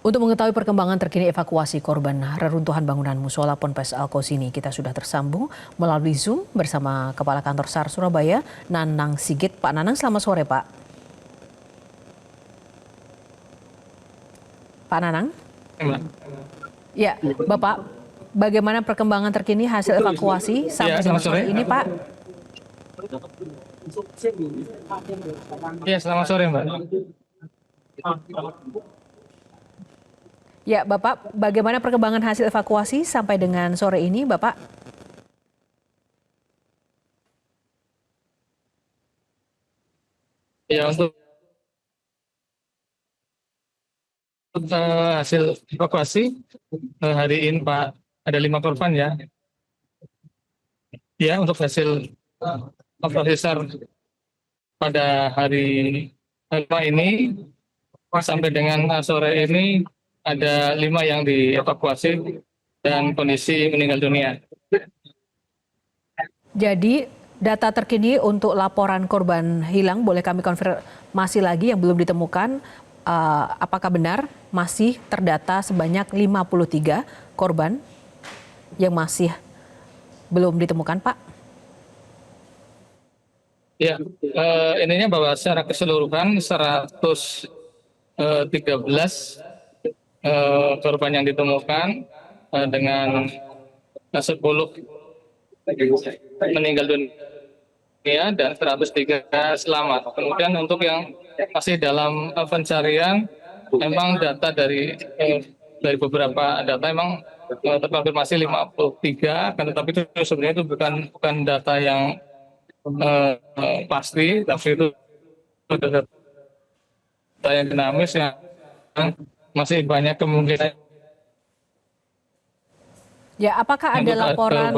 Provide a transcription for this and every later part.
Untuk mengetahui perkembangan terkini evakuasi korban reruntuhan bangunan musola Ponpes Al Qausini, kita sudah tersambung melalui Zoom bersama Kepala Kantor SAR Surabaya, Nanang Sigit. Pak Nanang, selamat sore, Pak. Pak Nanang? Ya, Bapak, bagaimana perkembangan terkini hasil evakuasi sampai dengan sore ini, Pak? Ya, selamat sore, Mbak. Ya, Bapak, bagaimana perkembangan hasil evakuasi sampai dengan sore ini, Bapak? Ya, untuk hasil evakuasi hari ini, Pak, ada 5 korban ya. Ya, untuk hasil evakuasi SAR pada hari ini sampai dengan sore ini ada 5 yang dievakuasi dan kondisi meninggal dunia. Jadi data terkini untuk laporan korban hilang boleh kami konfirmasi lagi yang belum ditemukan, apakah benar masih terdata sebanyak 53 korban yang masih belum ditemukan, Pak? Ya, ininya bahwa secara keseluruhan 113 korban yang ditemukan dengan 10 meninggal dunia dan 103 selamat. Kemudian untuk yang masih dalam pencarian, memang data dari beberapa data memang terkonfirmasi 53, kan, tetapi itu sebenarnya itu bukan data yang pasti, tapi itu data yang dinamis yang masih banyak kemungkinan. Ya, apakah ada laporan?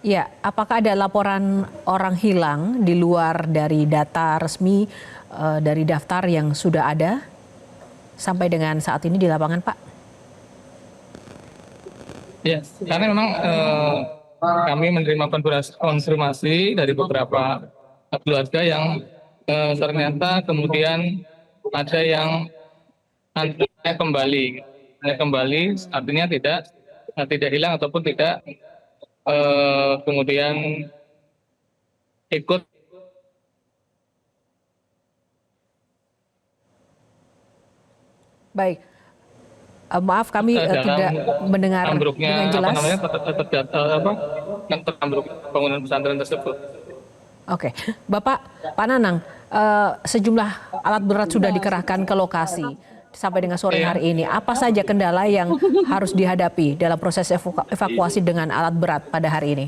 Ya, apakah ada laporan orang hilang di luar dari data resmi dari daftar yang sudah ada sampai dengan saat ini di lapangan, Pak? Ya, karena memang kami menerima konfirmasi dari beberapa keluarga yang ternyata kemudian ada yang kembali, artinya tidak hilang ataupun tidak kemudian ikut. Baik, maaf kami tidak mendengar dengan jelas. Tertambruk bangunan pesantren tersebut. Oke, Bapak, Pak Nanang, sejumlah alat berat sudah dikerahkan ke lokasi sampai dengan sore hari ini. Apa saja kendala yang harus dihadapi dalam proses evakuasi dengan alat berat pada hari ini?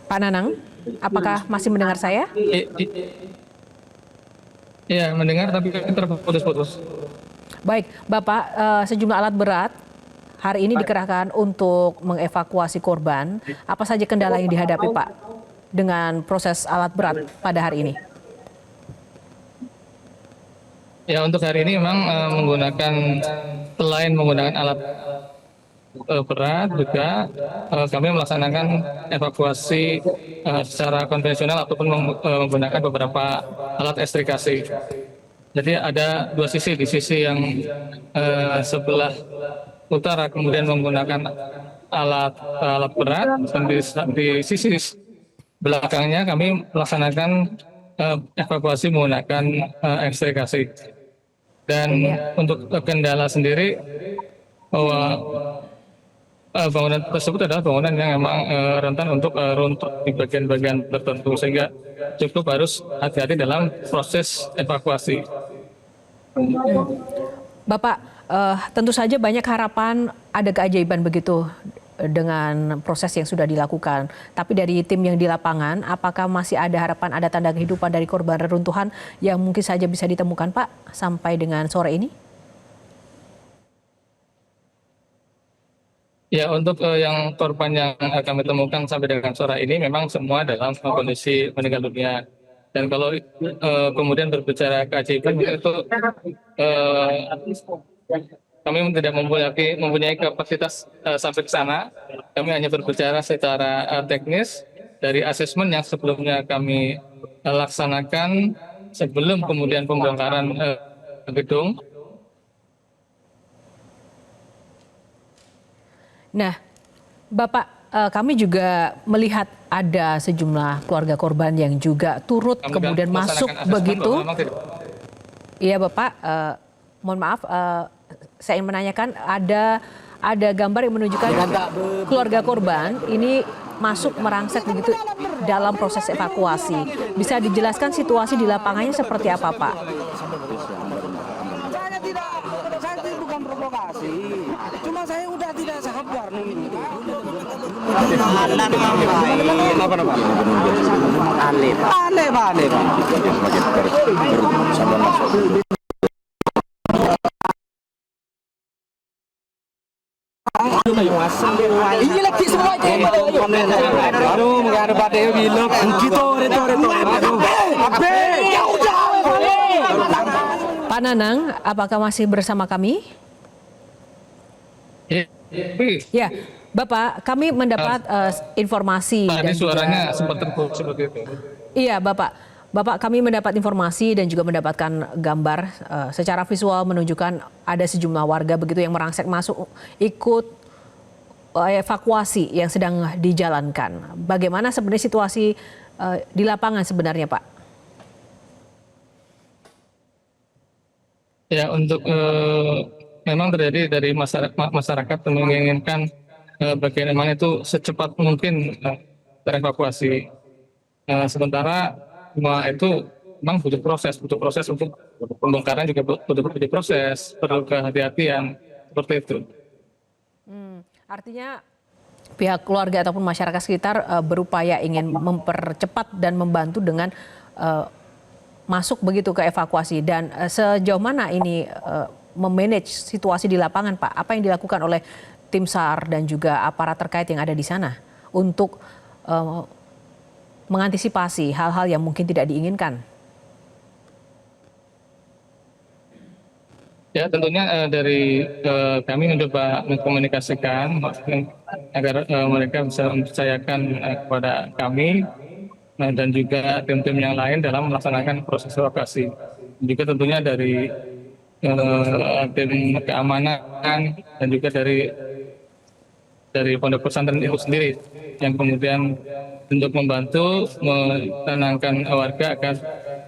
Pak Nanang, apakah masih mendengar saya? Iya, mendengar tapi terputus-putus. Baik, Bapak, sejumlah alat berat hari ini dikerahkan untuk mengevakuasi korban. Apa saja kendala yang dihadapi, Pak, dengan proses alat berat pada hari ini? Ya, untuk hari ini memang selain menggunakan alat berat juga kami melaksanakan evakuasi secara konvensional ataupun menggunakan beberapa alat ekstrikasi. Jadi ada 2 sisi, di sisi yang sebelah utara kemudian menggunakan alat berat, dan di sisi belakangnya kami melaksanakan evakuasi menggunakan ekstrikasi. Dan untuk kendala sendiri, bahwa bangunan tersebut adalah bangunan yang memang rentan untuk runtuh di bagian-bagian tertentu, sehingga cukup harus hati-hati dalam proses evakuasi. Bapak, tentu saja banyak harapan ada keajaiban begitu dengan proses yang sudah dilakukan. Tapi dari tim yang di lapangan, apakah masih ada harapan, ada tanda kehidupan dari korban reruntuhan yang mungkin saja bisa ditemukan, Pak, sampai dengan sore ini? Ya, untuk yang korban yang kami temukan sampai dengan sore ini memang semua dalam kondisi meninggal dunia. Dan kalau kemudian berbicara keajaiban, itu kami tidak mempunyai kapasitas sampai ke sana. Kami hanya berbicara secara teknis dari asesmen yang sebelumnya kami laksanakan sebelum kemudian pembongkaran gedung. Nah, Bapak, kami juga melihat ada sejumlah keluarga korban yang juga turut Kami kemudian masuk melaksanakan asesmen begitu. bahwa memang tidak. Iya, Bapak, mohon maaf, saya ingin menanyakan ada gambar yang menunjukkan keluarga korban ini masuk merangsek begitu dalam proses evakuasi. Bisa dijelaskan situasi di lapangannya seperti apa, Pak? Saya bukan provokasi, cuma saya udah tidak sabar nih. Aneh, Pak. Ini lagi semua aja. Aduh, nggak ada pada bilang gitu, reto. Ya udah. Pak Nanang, apakah masih bersama kami? Ya, Bapak, kami mendapat informasi Tadi dan suaranya juga sempat terputus seperti itu. iya, Bapak, kami mendapat informasi dan juga mendapatkan gambar secara visual menunjukkan ada sejumlah warga begitu yang merangsek masuk ikut evakuasi yang sedang dijalankan. Bagaimana sebenarnya situasi di lapangan sebenarnya, Pak? Ya, untuk memang terjadi dari masyarakat menginginkan bagaimana itu secepat mungkin terevakuasi. Sementara semua itu memang butuh proses untuk pembongkaran juga butuh proses, perlu kehati-hatian seperti itu. Artinya pihak keluarga ataupun masyarakat sekitar berupaya ingin mempercepat dan membantu dengan masuk begitu ke evakuasi. Dan sejauh mana ini memanage situasi di lapangan, Pak? Apa yang dilakukan oleh tim SAR dan juga aparat terkait yang ada di sana untuk mengantisipasi hal-hal yang mungkin tidak diinginkan? Ya, tentunya dari kami mencoba mengkomunikasikan agar mereka bisa mempercayakan kepada kami dan juga tim-tim yang lain dalam melaksanakan proses evakuasi. Juga tentunya dari tim keamanan dan juga dari pondok pesantren itu sendiri yang kemudian untuk membantu menenangkan warga agar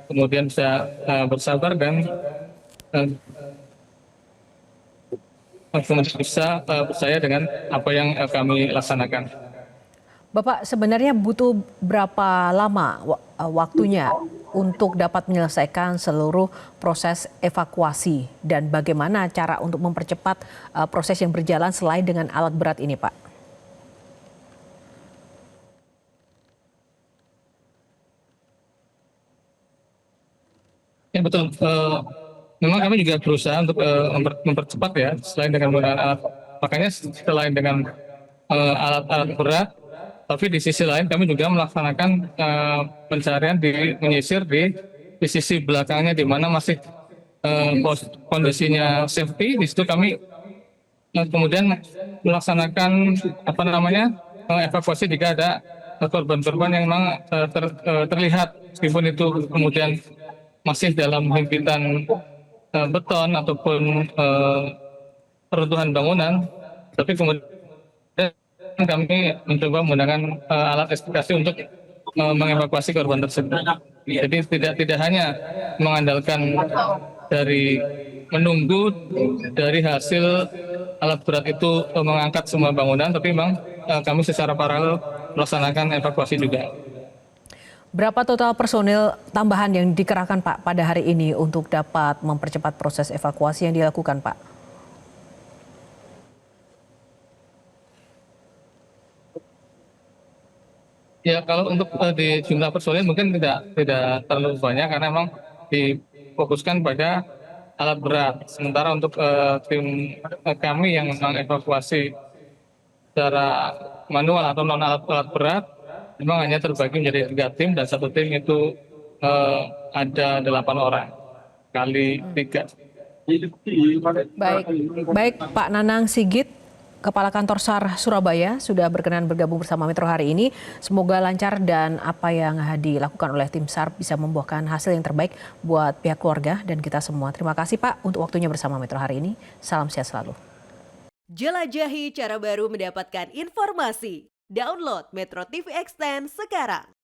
kemudian bisa bersabar dan bisa percaya dengan apa yang kami laksanakan. Bapak, sebenarnya butuh berapa lama waktunya untuk dapat menyelesaikan seluruh proses evakuasi dan bagaimana cara untuk mempercepat proses yang berjalan selain dengan alat berat ini, Pak? Ya betul. Memang kami juga berusaha untuk mempercepat ya, selain dengan menggunakan alat. Makanya selain dengan alat-alat berat, tapi di sisi lain kami juga melaksanakan pencarian menyisir di sisi belakangnya di mana masih kondisinya safety. Di situ kami kemudian melaksanakan evakuasi jika ada korban-korban yang memang terlihat meskipun itu kemudian masih dalam himpitan beton ataupun reruntuhan bangunan, tapi kemudian kami mencoba menggunakan alat ekskavasi untuk mengevakuasi korban tersebut. Jadi tidak hanya mengandalkan dari menunggu dari hasil alat berat itu mengangkat semua bangunan, tapi memang kami secara paralel melaksanakan evakuasi juga. Berapa total personil tambahan yang dikerahkan, Pak, pada hari ini untuk dapat mempercepat proses evakuasi yang dilakukan, Pak? Ya, kalau untuk di jumlah personil mungkin tidak terlalu banyak karena memang difokuskan pada alat berat. Sementara untuk tim kami yang memang evakuasi secara manual atau non alat berat, memang hanya terbagi menjadi 3 tim dan satu tim itu ada 8 orang kali 3. Baik Pak Nanang Sigit, Kepala Kantor SAR Surabaya sudah berkenan bergabung bersama Metro hari ini. Semoga lancar dan apa yang dilakukan oleh tim SAR bisa membuahkan hasil yang terbaik buat pihak keluarga dan kita semua. Terima kasih Pak untuk waktunya bersama Metro hari ini. Salam sehat selalu. Jelajahi cara baru mendapatkan informasi. Download Metro TV Extend sekarang.